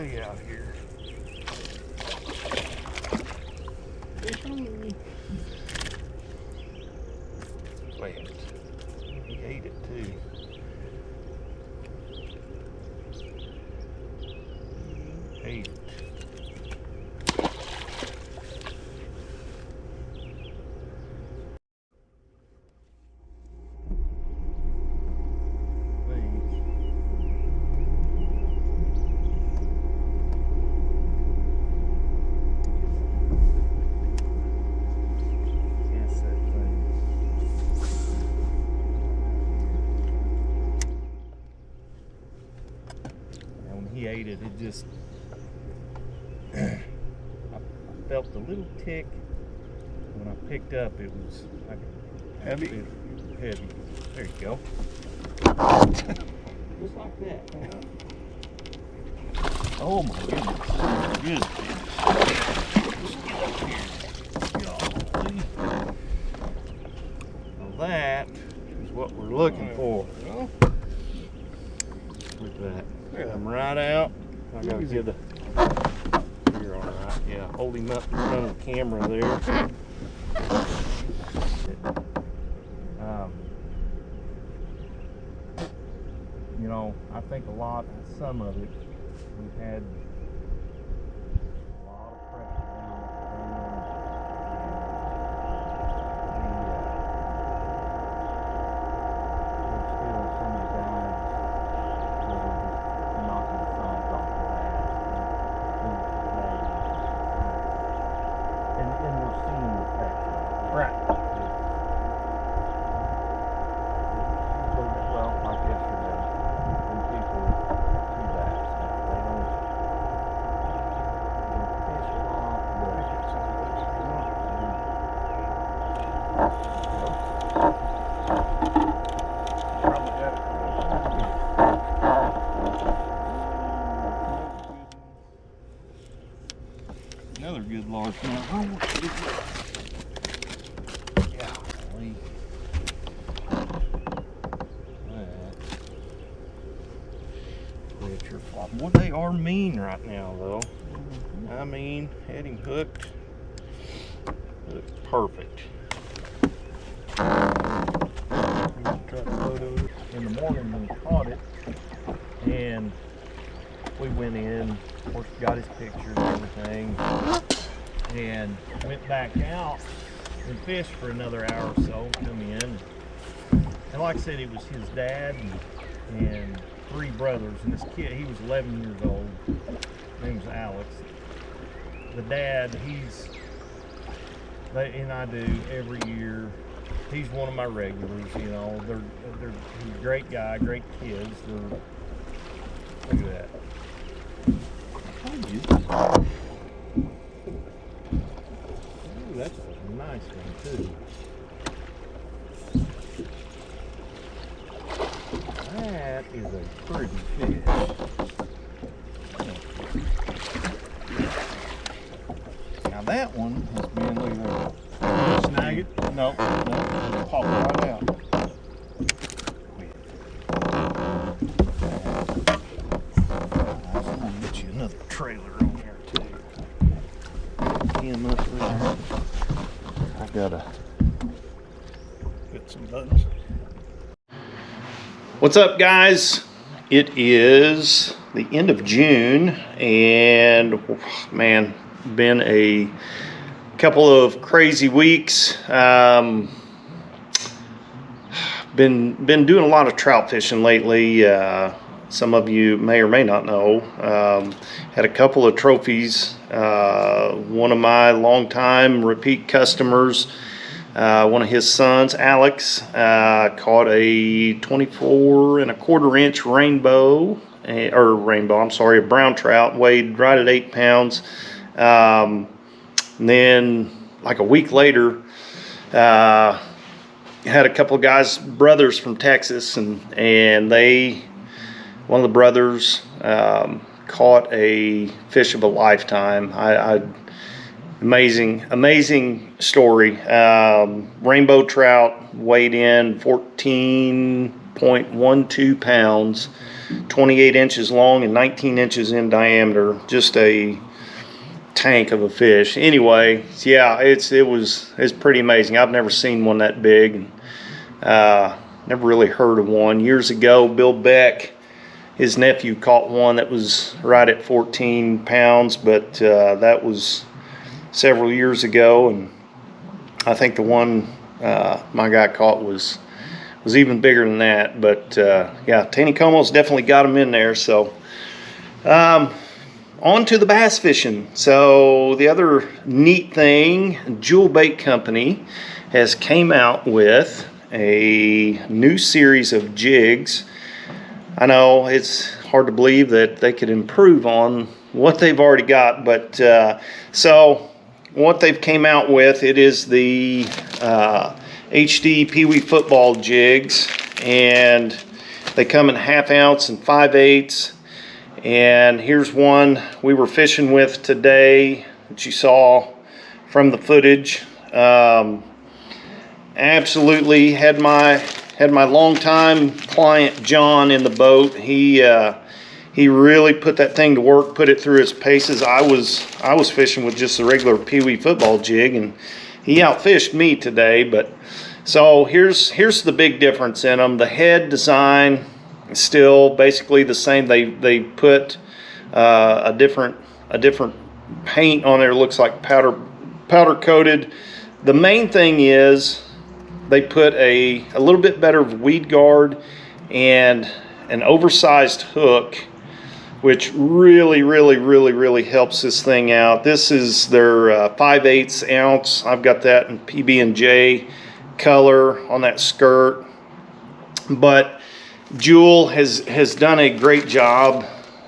way out here. Fish on me. Wait, he ate it too. He ate it. He ate it. It just I felt a little tick when I picked up. It was like heavy. Heavy. There you go. Just like that. Oh my goodness. Good fish. Just get up here. Golly. Now that is what we're looking for. Look at that. Come right out. I gotta get the. You're all right. Yeah, hold him up in front of the camera there. You know, I think some of it, we've had a lot of pressure there's still so many guys that are just knocking the signs off their ass. And we're seeing the effects of it. Right. Well, like yesterday, when people do that stuff, they don't fish a lot, another good largemouth. Golly. Quit your flop. Boy, they are mean right now, though. I mean, had him hooked. Looks perfect. In the morning when he caught it, and we went in, of course, got his pictures and everything, and went back out and fished for another hour or so, come in. And like I said, it was his dad and 3 brothers, and this kid, he was 11 years old. His name was Alex. The dad, and I do every year. He's one of my regulars, you know. He's a great guy, great kids. Look at that. Ooh, that's a nice one too. That is a pretty fish. Now that one has been, look at that. Snag it? No, pop right out. I'm gonna get you another trailer on there too. Him up there. I gotta put some buttons. What's up, guys? It is the end of June, and man, been a couple of crazy weeks. Been doing a lot of trout fishing lately. Some of you may or may not know. Had a couple of trophies. One of my longtime repeat customers, one of his sons, Alex, caught a 24.25-inch a brown trout, weighed right at 8 pounds. And then like a week later, had a couple of guys, brothers from Texas, and one of the brothers caught a fish of a lifetime. Amazing story. Rainbow trout, weighed in 14.12 pounds. 28 inches long and 19 inches in diameter. Just a tank of a fish. Anyway, yeah, it's pretty amazing. I've never seen one that big. Never really heard of one. Years ago, Bill Beck, his nephew, caught one that was right at 14 pounds, but that was several years ago, and I think the one my guy caught was even bigger than that. But yeah, Taneycomo's definitely got them in there. So on to the bass fishing. So the other neat thing, Jewel Bait Company has came out with a new series of jigs. I know it's hard to believe that they could improve on what they've already got, but so what they've came out with, it is the HD PeeWee football jigs, and they come in 1/2 ounce and 5/8. And here's one we were fishing with today that you saw from the footage. Absolutely had my longtime client John in the boat. He really put that thing to work, put it through its paces. I was fishing with just a regular PeeWee football jig, and he outfished me today. But so here's the big difference in them. The head design is still basically the same. They put a different paint on there. It looks like powder coated. The main thing is they put a little bit better weed guard and an oversized hook, which really helps this thing out. This is their 5/8 ounce. I've got that in PB&J color on that skirt. But Jewel has done a great job.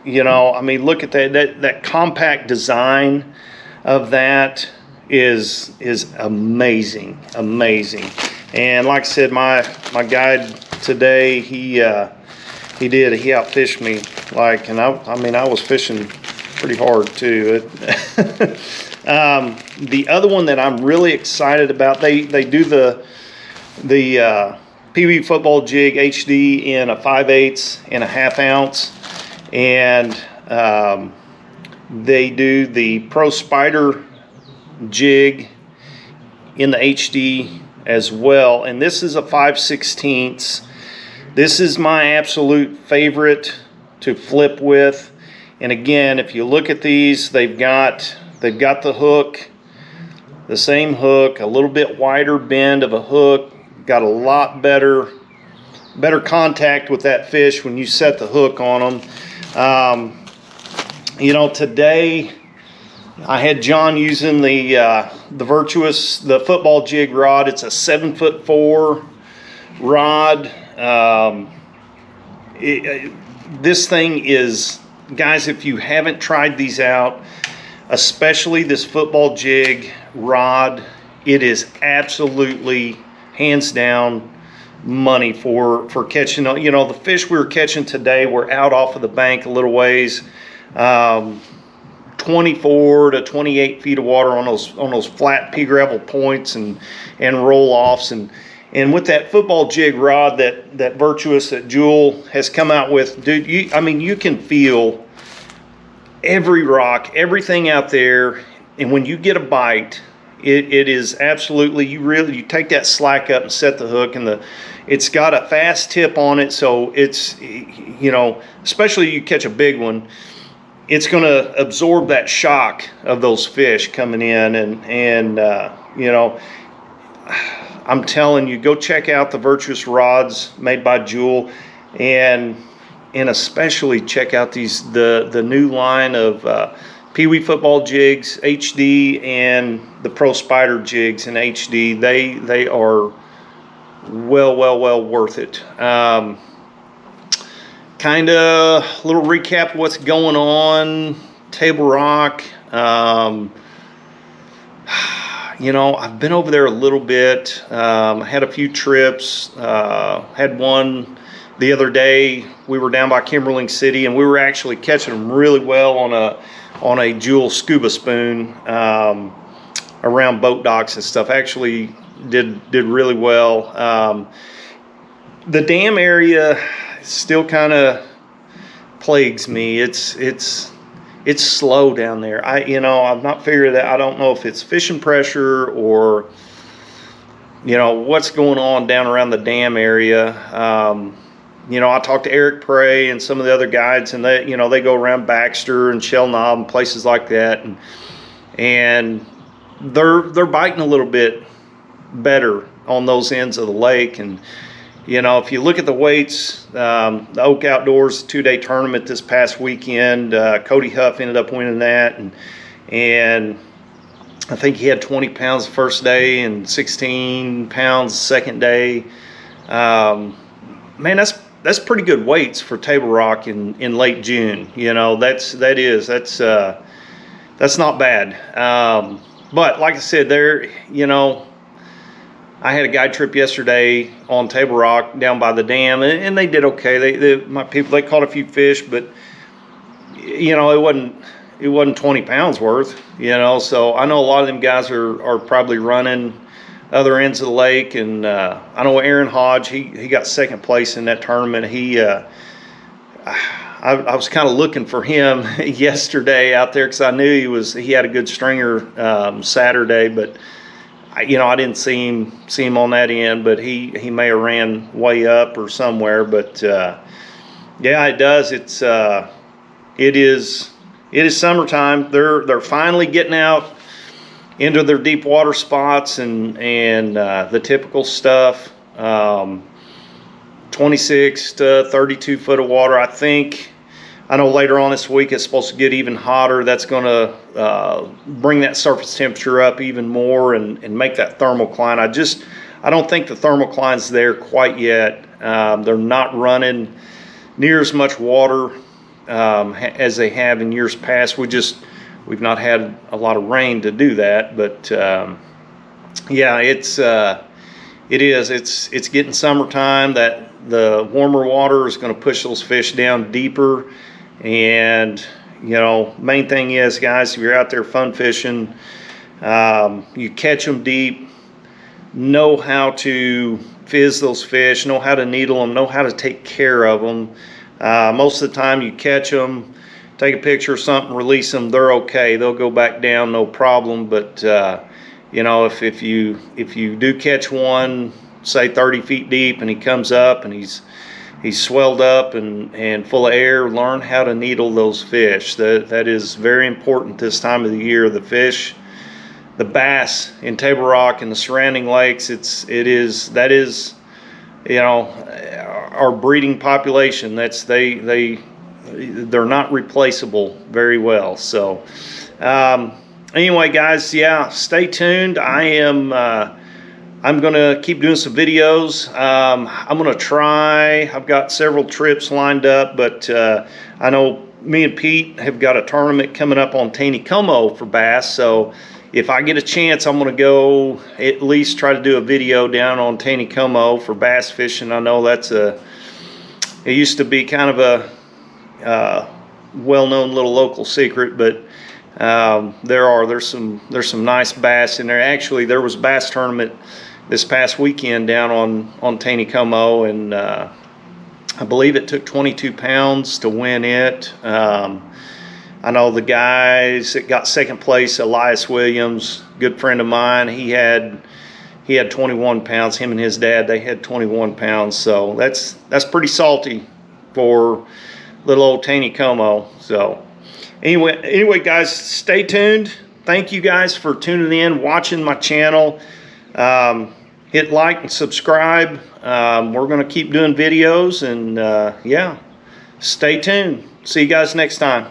You know, I mean, look at that compact design of that is amazing. And like I said, my guide today, he outfished me, like, and I mean I was fishing pretty hard too. The other one that I'm really excited about, they do the PeeWee football jig HD in a 5/8 and a 1/2 ounce, and they do the Pro Spider jig in the HD as well, and this is a 5/16. This is my absolute favorite to flip with. And again, if you look at these, they've got the hook, the same hook, a little bit wider bend of a hook, got a lot better contact with that fish when you set the hook on them. You know, today I had John using the Virtuous, the football jig rod. It's a 7'4" rod. This thing is, guys, if you haven't tried these out, especially this football jig rod, it is absolutely hands down money for catching. You know, the fish we were catching today were out off of the bank a little ways, 24 to 28 feet of water on those flat pea gravel points and roll offs. And with that football jig rod that Virtuous, that Jewel has come out with, dude, I mean, you can feel every rock, everything out there. And when you get a bite, it is absolutely, you take that slack up and set the hook, and it's got a fast tip on it. So it's, you know, especially you catch a big one, it's going to absorb that shock of those fish coming in. And you know, I'm telling you, go check out the Virtuous rods made by Jewel, and especially check out the new line of PeeWee football jigs HD and the Pro Spider jigs in HD. They are well worth it. Kind of a little recap of what's going on. Table Rock. You know, I've been over there a little bit. Had a few trips. Had one the other day. We were down by Kimberling City, and we were actually catching them really well on a Jewel scuba spoon around boat docks and stuff. Actually did really well. The dam area is still kind of plagues me. It's slow down there. I've not figured that. I don't know if it's fishing pressure or what's going on down around the dam area. I talked to Eric Prey and some of the other guides, and they go around Baxter and Shell Knob and places like that, and they're biting a little bit better on those ends of the lake. And if you look at the weights, the Oak Outdoors 2-day tournament this past weekend, Cody Huff ended up winning that, and I think he had 20 pounds the first day and 16 pounds the second day. Man, that's pretty good weights for Table Rock in late June. That's not bad. But like I said, I had a guide trip yesterday on Table Rock down by the dam, and they did okay. My people, they caught a few fish, but it wasn't 20 pounds worth. So I know a lot of them guys are probably running other ends of the lake, and I know Aaron Hodge, he got second place in that tournament. I was kind of looking for him yesterday out there because I knew he had a good stringer Saturday, but I didn't see him on that end. But he may have ran way up or somewhere. But yeah, it does. It is summertime. They're finally getting out into their deep water spots and the typical stuff. 26 to 32 foot of water. I know later on this week it's supposed to get even hotter. That's going to bring that surface temperature up even more and make that thermocline. I don't think the thermocline's there quite yet. They're not running near as much water as they have in years past. We've not had a lot of rain to do that, but yeah, it's getting summertime. That the warmer water is going to push those fish down deeper. And main thing is, guys, if you're out there fun fishing, you catch them deep, know how to fizz those fish, know how to needle them, know how to take care of them. Most of the time you catch them, take a picture of something, release them, they're okay. They'll go back down, no problem. But if you do catch one, say 30 feet deep, and he comes up and he's swelled up and full of air, learn how to needle those fish. That is very important this time of the year. The fish, the bass in Table Rock and the surrounding lakes, that is our breeding population. They're not replaceable very well. So anyway, guys, yeah, stay tuned. I'm going to keep doing some videos. I'm going to try. I've got several trips lined up, but I know me and Pete have got a tournament coming up on Taneycomo for bass. So if I get a chance, I'm going to go at least try to do a video down on Taneycomo for bass fishing. I know it used to be kind of a well-known little local secret, but there's some nice bass in there. Actually, there was a bass tournament this past weekend down on Taneycomo, and I believe it took 22 pounds to win it. I know the guys that got second place, Elias Williams, good friend of mine, he had 21 pounds. Him and his dad, they had 21 pounds. So that's pretty salty for little old Taneycomo. So anyway, guys, stay tuned. Thank you guys for tuning in, watching my channel. Hit like and subscribe. We're going to keep doing videos, and yeah, stay tuned. See you guys next time.